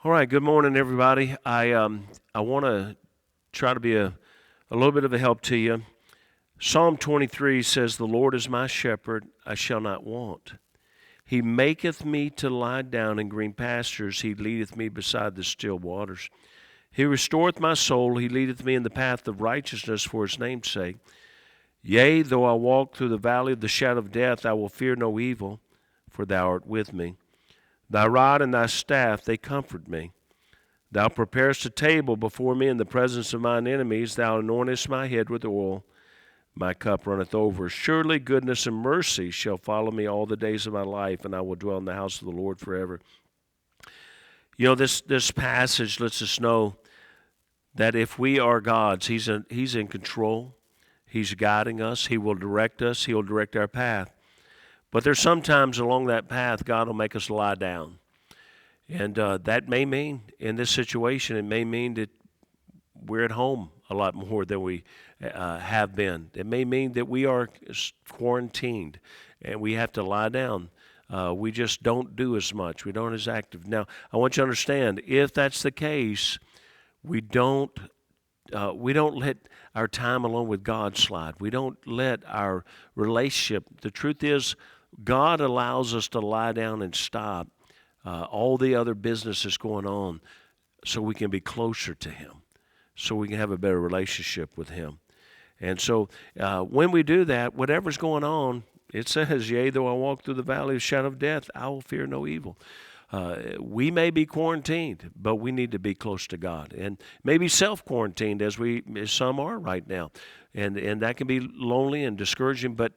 All right, good morning, everybody. I want to try to be a little bit of a help to you. Psalm 23 says, "The Lord is my shepherd; I shall not want. He maketh me to lie down in green pastures. He leadeth me beside the still waters. He restoreth my soul. He leadeth me in the path of righteousness for his name's sake. Yea, though I walk through the valley of the shadow of death, I will fear no evil, for thou art with me. Thy rod and thy staff, they comfort me. Thou preparest a table before me in the presence of mine enemies. Thou anointest my head with oil. My cup runneth over. Surely goodness and mercy shall follow me all the days of my life, and I will dwell in the house of the Lord forever." You know, this passage lets us know that if we are God's, He's in control. He's guiding us. He will direct us. He will direct our path. But there's sometimes along that path, God will make us lie down. And that may mean, in this situation, it may mean that we're at home a lot more than we have been. It may mean that we are quarantined and we have to lie down. We just don't do as much. We don't as active. Now, I want you to understand, if that's the case, we don't let our time alone with God slide. We don't let our relationship. The truth is, God allows us to lie down and stop all the other business that's going on so we can be closer to Him, so we can have a better relationship with Him. And so when we do that, whatever's going on, it says, "Yea, though I walk through the valley of the shadow of death, I will fear no evil." We may be quarantined, but we need to be close to God, and maybe self-quarantined as some are right now, and that can be lonely and discouraging. But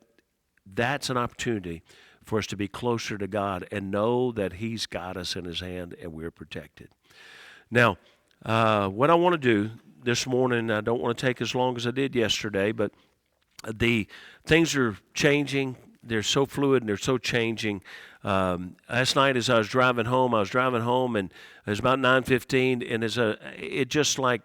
that's an opportunity for us to be closer to God and know that He's got us in His hand and we're protected. Now, what I want to do this morning, I don't want to take as long as I did yesterday, but the things are changing. They're so fluid and they're so changing. Last night as I was driving home, and it was about 9:15, and it just like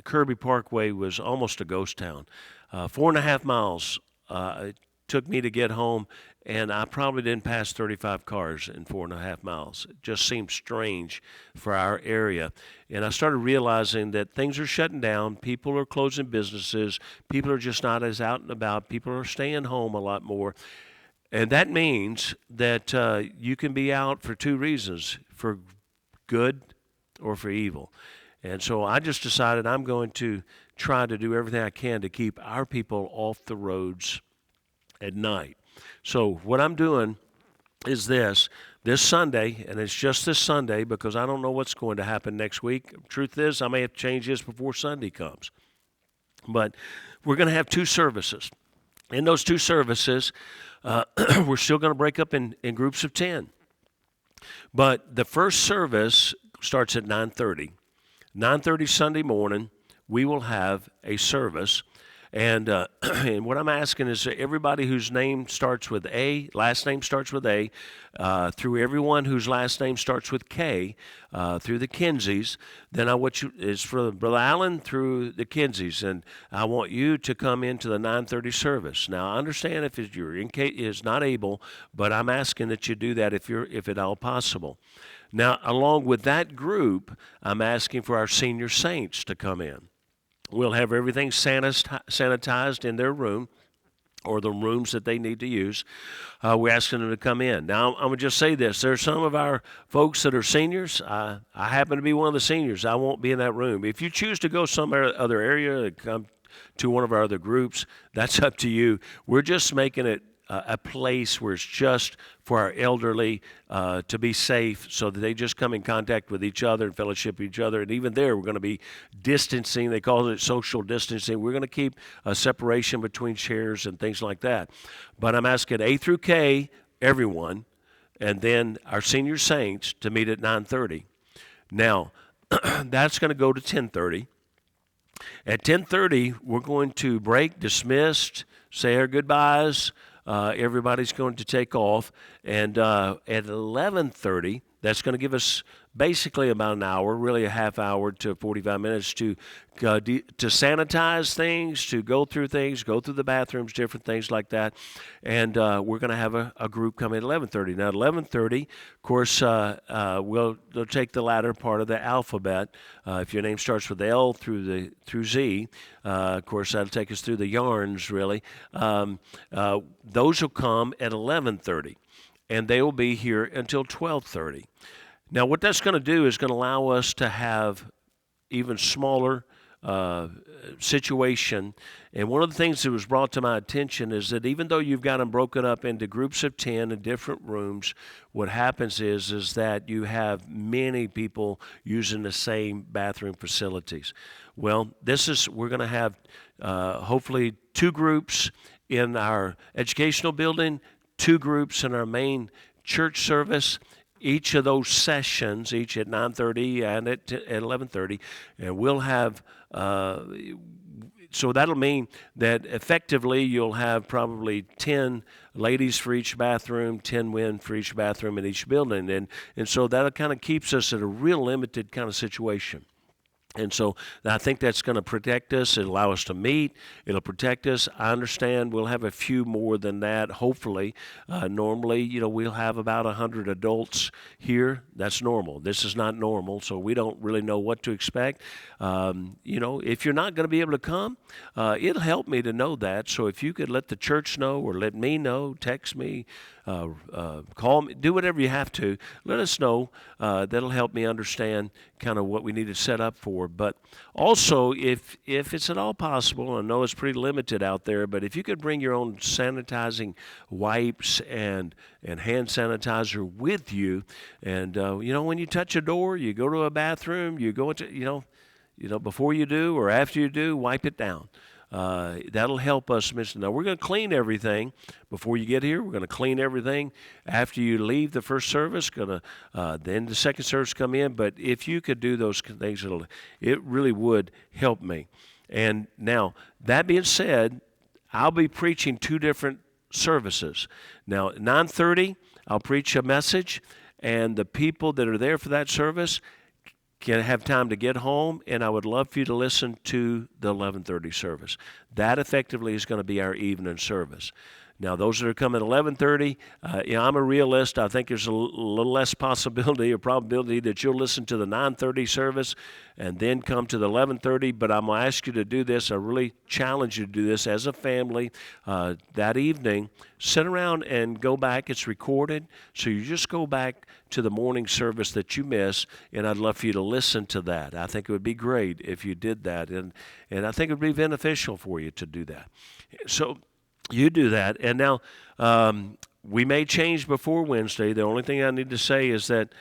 Kirby Parkway was almost a ghost town. 4.5 miles it took me to get home, and I probably didn't pass 35 cars in 4.5 miles. It just seemed strange for our area. And I started realizing that things are shutting down. People are closing businesses. People are just not as out and about. People are staying home a lot more. And that means that you can be out for two reasons, for good or for evil. And so I just decided I'm going to try to do everything I can to keep our people off the roads at night. So what I'm doing is this Sunday, and it's just this Sunday because I don't know what's going to happen next week. Truth is, I may have to change this before Sunday comes. But we're going to have two services. In those two services, we're still going to break up in groups of 10. But the first service starts at 9:30. 9:30 Sunday morning, we will have a service. And and what I'm asking is that everybody whose name starts with A, last name starts with A, through everyone whose last name starts with K, through the Kinseys, then I want you, is for Brother Allen through the Kinseys, and I want you to come into the 9:30 service. Now, I understand if you're is not able, but I'm asking that you do that if at all possible. Now, along with that group, I'm asking for our senior saints to come in. We'll have everything sanitized in their room or the rooms that they need to use. We're asking them to come in. Now, I'm going to just say this. There are some of our folks that are seniors. I happen to be one of the seniors. I won't be in that room. If you choose to go some other area, come to one of our other groups, that's up to you. We're just making it a place where it's just for our elderly to be safe so that they just come in contact with each other and fellowship with each other. And even there, we're going to be distancing. They call it social distancing. We're going to keep a separation between chairs and things like that. But I'm asking A through K, everyone, and then our senior saints to meet at 9:30. Now, that's going to go to 10:30. At 10:30, we're going to break, dismissed, say our goodbyes. Everybody's going to take off, and at 11:30, That's going to give us basically about an hour, really a half hour to 45 minutes to sanitize things, to go through things, go through the bathrooms, different things like that. And we're going to have a group come at 11:30. Now, at 11:30, of course, they'll take the latter part of the alphabet. If your name starts with L through Z, of course, that'll take us through the yarns, really. Those will come at 11:30, and they will be here until 12:30. Now, what that's going to do is going to allow us to have even smaller situation. And one of the things that was brought to my attention is that even though you've got them broken up into groups of 10 in different rooms, what happens is that you have many people using the same bathroom facilities. Well, we're going to have hopefully 2 groups in our educational building, 2 groups in our main church service. Each of those sessions, each at 9:30 and at 11:30, and we'll have. So that'll mean that effectively you'll have probably 10 ladies for each bathroom, 10 men for each bathroom in each building, and so that kind of keeps us at a real limited kind of situation. And so I think that's going to protect us. It'll allow us to meet. It'll protect us. I understand we'll have a few more than that, hopefully. Normally, we'll have about 100 adults here. That's normal. This is not normal, so we don't really know what to expect. If you're not going to be able to come, it'll help me to know that. So if you could let the church know or let me know, text me, call me, do whatever you have to. Let us know. That'll help me understand kind of what we need to set up for. But also, if it's at all possible, I know it's pretty limited out there, but if you could bring your own sanitizing wipes and hand sanitizer with you, and when you touch a door, you go to a bathroom, you go into before you do or after you do, wipe it down. That'll help us. Now, we're going to clean everything before you get here. We're going to clean everything after you leave the first service. Then the second service come in. But if you could do those things, it really would help me. And now, that being said, I'll be preaching 2 different services. Now, at 9:30, I'll preach a message, and the people that are there for that service can have time to get home, and I would love for you to listen to the 11:30 service. That effectively is going to be our evening service. Now, those that are coming at 11:30, I'm a realist. I think there's a little less possibility or probability that you'll listen to the 9:30 service and then come to the 11:30, but I'm going to ask you to do this. I really challenge you to do this as a family that evening. Sit around and go back. It's recorded, so you just go back to the morning service that you missed, and I'd love for you to listen to that. I think it would be great if you did that, and I think it would be beneficial for you to do that. So you do that. And now we may change before Wednesday. The only thing I need to say is that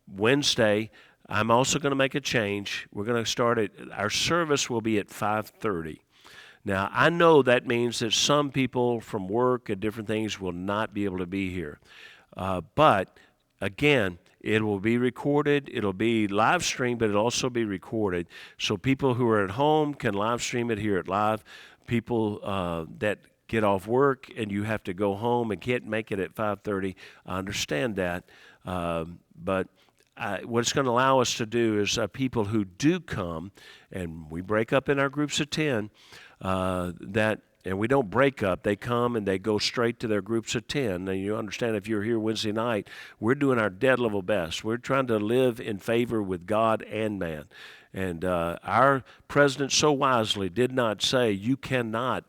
Wednesday, I'm also going to make a change. We're going to start our service will be at 5:30. Now, I know that means that some people from work and different things will not be able to be here. But, again, it will be recorded. It'll be live streamed, but it'll also be recorded. So people who are at home can live stream it here at Live. People that get off work and you have to go home and can't make it at 5:30, I understand that. But what it's going to allow us to do is people who do come, and we break up in our groups of 10, and we don't break up. They come and they go straight to their groups of 10. And you understand, if you're here Wednesday night, we're doing our dead level best. We're trying to live in favor with God and man. And our president so wisely did not say you cannot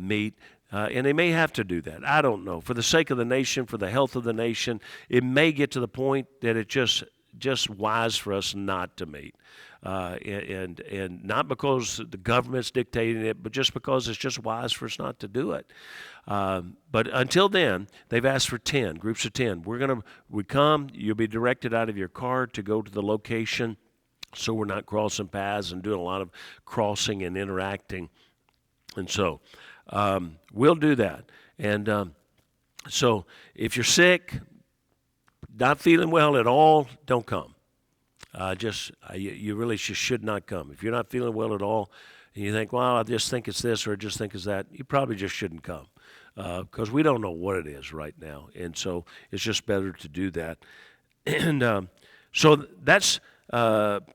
meet, and they may have to do that. I don't know. For the sake of the nation, for the health of the nation, it may get to the point that it's just wise for us not to meet. And not because the government's dictating it, but just because it's just wise for us not to do it. But until then, they've asked for 10, groups of 10. We come, you'll be directed out of your car to go to the location, so we're not crossing paths and doing a lot of crossing and interacting. And so we'll do that. And so if you're sick, not feeling well at all, don't come. You really should not come. If you're not feeling well at all and you think, well, I just think it's this or I just think it's that, you probably just shouldn't come because we don't know what it is right now. And so it's just better to do that. And so that's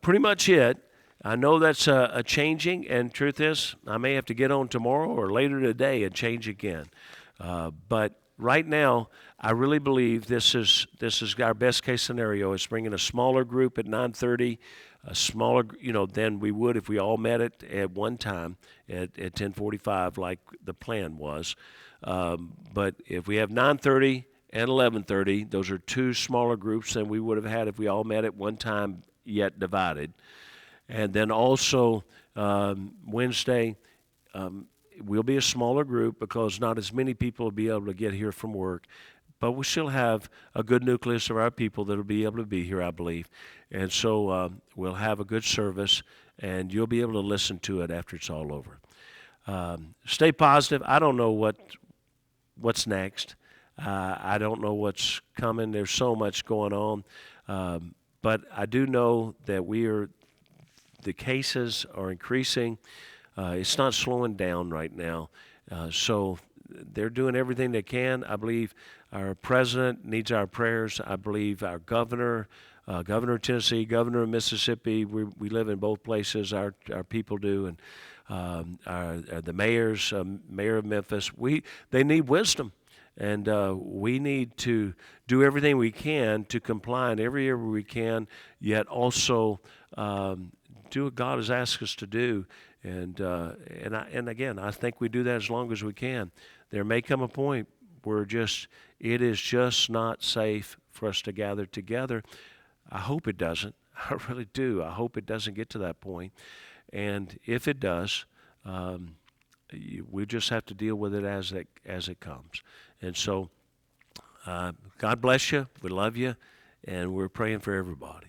pretty much it. I know that's a changing, and truth is, I may have to get on tomorrow or later today and change again. But right now, I really believe this is our best case scenario. Is bringing a smaller group at 9:30, a smaller, than we would if we all met it at one time at 10:45, like the plan was. But if we have 9:30 and 11:30, those are two smaller groups than we would have had if we all met at one time, yet divided. And then also Wednesday, we'll be a smaller group because not as many people will be able to get here from work. But we'll still have a good nucleus of our people that will be able to be here, I believe. And so we'll have a good service, and you'll be able to listen to it after it's all over. Stay positive. I don't know what's next. I don't know what's coming. There's so much going on. But I do know that the cases are increasing. It's not slowing down right now. So they're doing everything they can. I believe our president needs our prayers. I believe our governor of Tennessee, governor of Mississippi, we live in both places, our people do, and the mayors, mayor of Memphis, they need wisdom. And we need to do everything we can to comply in every area we can, yet also do what God has asked us to do. And again, I think we do that as long as we can. There may come a point where it is just not safe for us to gather together. I hope it doesn't. I really do. I hope it doesn't get to that point. And if it does, we just have to deal with it as it comes. And so, God bless you. We love you, and we're praying for everybody.